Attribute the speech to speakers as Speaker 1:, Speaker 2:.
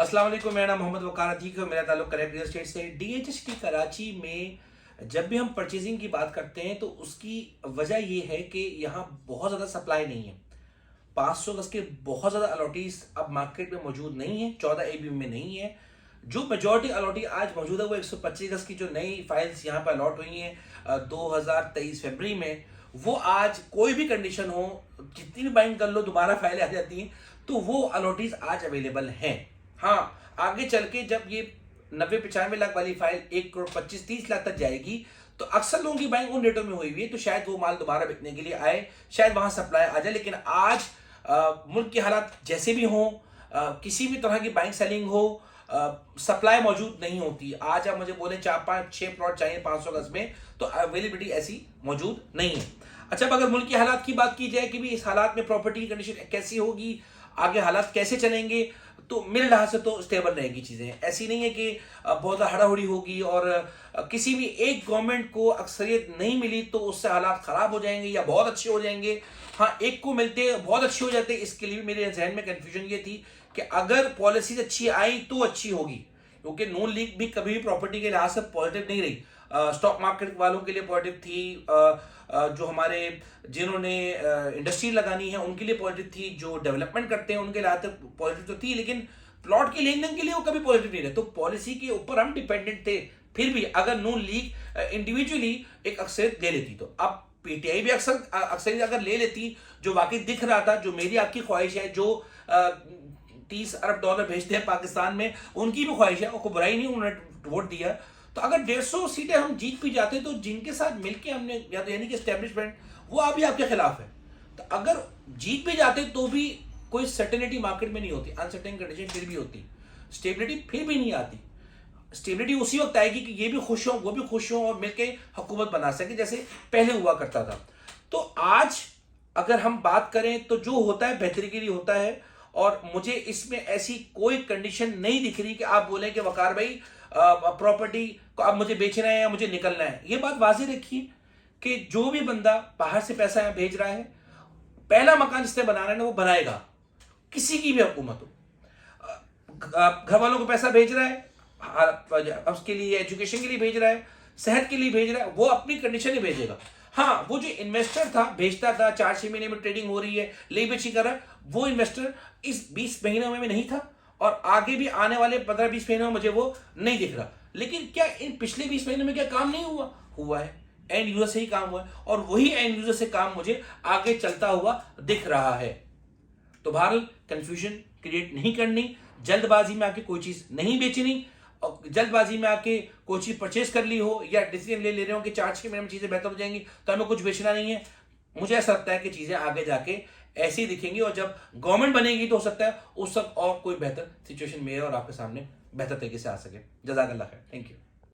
Speaker 1: अस्सलाम वालेकुम। मेरा नाम मोहम्मद वकार अतीक है। मेरा ताल्लुक करेक्ट रियल एस्टेट से। DHHT कराची में जब भी हम परचेजिंग की बात करते हैं तो उसकी वजह ये है कि यहाँ बहुत ज़्यादा सप्लाई नहीं है। 500 गज के बहुत ज़्यादा अलॉटीज अब मार्केट में मौजूद नहीं है, 14 AB में नहीं है। जो मेजॉरिटी अलॉटी आज मौजूद है वो 125 गज की जो नई फाइल्स यहाँ पर अलॉट हुई हैं 2023 फरवरी में, वो आज कोई भी कंडीशन हो, जितनी भी बाइंग कर लो दोबारा फाइलें आ जाती हैं, तो वो अलॉटीज आज अवेलेबल हैं। हाँ, आगे चल के जब ये 90-95 लाख वाली फाइल 1 करोड़ 25-30 लाख तक जाएगी तो अक्सर लोगों की बाइंग उन रेटों में हुई हुई है, तो शायद वो माल दोबारा बिकने के लिए आए, शायद वहां सप्लाई आ जाए। लेकिन आज मुल्क के हालात जैसे भी हों, किसी भी तरह की बाइंग सेलिंग हो, सप्लाई मौजूद नहीं होती। आज आप मुझे बोले 4-5-6 प्लॉट चाहिए 500 गज में, तो अवेलेबिलिटी ऐसी मौजूद नहीं है। अच्छा, अब अगर मुल्क के हालात की बात की जाए कि भी इस हालात में प्रॉपर्टी की कंडीशन कैसी होगी, आगे हालात कैसे चलेंगे, तो मेरे लिहाज से तो स्टेबल रहेगी चीज़ें। ऐसी नहीं है कि बहुत ज़्यादा हड़ाहुड़ी होगी और किसी भी एक गवर्नमेंट को अक्सरियत नहीं मिली तो उससे हालात ख़राब हो जाएंगे या बहुत अच्छे हो जाएंगे। हाँ, एक को मिलते बहुत अच्छे हो जाते, इसके लिए भी मेरे जहन में कन्फ्यूजन ये थी कि अगर पॉलिसीज अच्छी आई तो अच्छी होगी, क्योंकि नून लीग भी कभी भी प्रॉपर्टी के लिहाज से पॉजिटिव नहीं रही। स्टॉक मार्केट वालों के लिए पॉजिटिव थी, जो हमारे जिन्होंने इंडस्ट्री लगानी है उनके लिए पॉजिटिव थी, जो डेवलपमेंट करते हैं उनके लिए पॉजिटिव तो थी, लेकिन प्लॉट के लेन देन के लिए वो कभी पॉजिटिव नहीं रहे। तो पॉलिसी के ऊपर हम डिपेंडेंट थे। फिर भी अगर नून लीग इंडिविजुअली एक अक्सरियत ले लेती, तो अब PTI भी अक्सरियत अगर ले लेती, जो वाकई दिख रहा था, जो मेरी आपकी ख्वाहिश है, जो 30 अरब डॉलर भेजते हैं पाकिस्तान में, उनकी भी ख्वाहिश है, उनको बुराई नहीं, उन्होंने वोट दिया। तो अगर 150 सीटें हम जीत भी जाते तो जिनके साथ मिलके हमने या तो यानी कि एस्टेब्लिशमेंट, वो अभी आपके खिलाफ है। तो अगर जीत भी जाते तो भी कोई सर्टेनिटी मार्केट में नहीं होती, अनसर्टेन कंडीशन फिर भी होती, स्टेबिलिटी फिर भी नहीं आती। स्टेबिलिटी उसी वक्त आएगी कि ये भी खुश हो, वो भी खुश हो और मिलके हुकूमत बना सके, जैसे पहले हुआ करता था। तो आज अगर हम बात करें तो जो होता है बेहतरी के लिए होता है, और मुझे इसमें ऐसी कोई कंडीशन नहीं दिख रही कि आप बोले कि वकार भाई प्रॉपर्टी को अब मुझे बेचना है या मुझे निकलना है। ये बात वाज़ेह रखिए कि जो भी बंदा बाहर से पैसा यहाँ भेज रहा है, पहला मकान जिसने बनाना है ना वो बनाएगा, किसी की भी हुकूमत हो। घर वालों को पैसा भेज रहा है, उसके लिए एजुकेशन के लिए भेज रहा है, सेहत के लिए भेज रहा है, वो अपनी कंडीशन ही भेजेगा। हाँ, वो जो इन्वेस्टर था, भेजता था, 4-6 महीने में ट्रेडिंग हो रही है, ले बेची कर रहा है, वो इन्वेस्टर इस 20 महीनों में नहीं था और आगे भी आने वाले 15-20 महीनों में मुझे वो नहीं दिख रहा। लेकिन क्या इन पिछले 20 महीनों में क्या काम नहीं हुआ? हुआ है। एंड यूजर से ही काम हुआ है और वही एंड यूजर से काम मुझे आगे चलता हुआ दिख रहा है। तो बहरहाल कंफ्यूजन क्रिएट नहीं करनी, जल्दबाजी में आके कोई चीज नहीं बेचनी, और जल्दबाजी में आके कोई चीज परचेज कर ली हो या डिसीजन ले रहे हो कि 4-6 महीने में चीजें बेहतर हो जाएंगी तो हमें कुछ बेचना नहीं है। मुझे ऐसा लगता है कि चीजें आगे जाके ऐसी दिखेंगी और जब गवर्नमेंट बनेगी तो हो सकता है उस वक्त और कोई बेहतर सिचुएशन मेरे और आपके सामने बेहतर तरीके से आ सके। जज़ाकल्लाह खैर। Thank you.